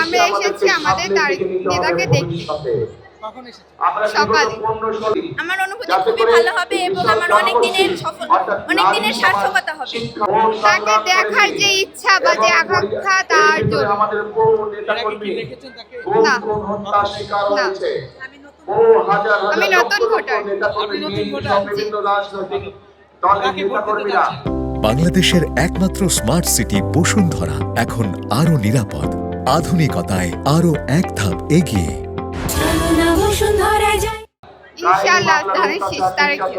আমরা এসেছি আমাদের তারেক নেতাকে দেখতে সকালে। আমার অনুভূতি খুবই ভালো হবে এবং আমার অনেক দিনের সার্থকতা হবে। তাকে দেখার যে ইচ্ছা বা যে আকাঙ্ক্ষা তার জন্য। না, না, আমি নতুন ভোটার। বাংলাদেশের একমাত্র স্মার্ট সিটি বসুন্ধরা এখন আরো নিরাপদ, আধুনিকতায় আরো এক ধাপ এগিয়ে। ইনশাআল্লাহ ধানের শীষ তারেকে।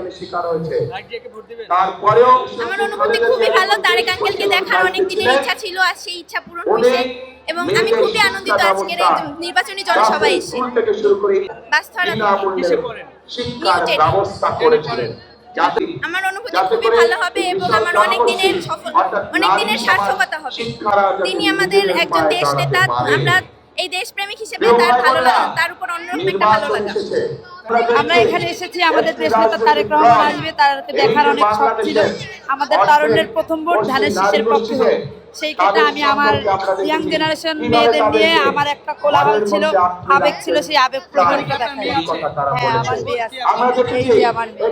আমার অনুভূতি খুবই ভালো। তারেক আঙ্কেলকে দেখার অনেক দিনের ইচ্ছা ছিল, আর সেই ইচ্ছা পূরণ হয়েছে এবং আমি খুবই আনন্দিত আজকের এই নির্বাচনী জনসভায় এসে। বাস্তরা আমার অনুভূতি খুবই ভালো হবে এবং আমার অনেক দিনের সার্থকতা হবে। তিনি আমাদের একজন দেশ নেতা, আমরা এই দেশপ্রেমিক হিসেবে তার উপর অন্যরকম একটা ভালো লাগা। আমরা এখানে এসেছি আমাদের দেশ নেতা তারেক রহমান আসবে, তারকে দেখার অনেক শখ ছিল। আমাদের তারুণ্যের প্রথম ভোট ধানের শীষের পক্ষে হোক, সেই ক্ষেত্রে আমি আমার ইয়াং জেনারেশন মেয়েদের নিয়ে আমার একটা কোলাহল ছিল, আবেগ ছিল, সেই আবেগ প্রকটিত দেখাই। হ্যাঁ, আমার মেয়ে আছে, এই যে আমার মেয়ে।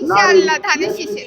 ইনশাআল্লাহ ধানের শীষে।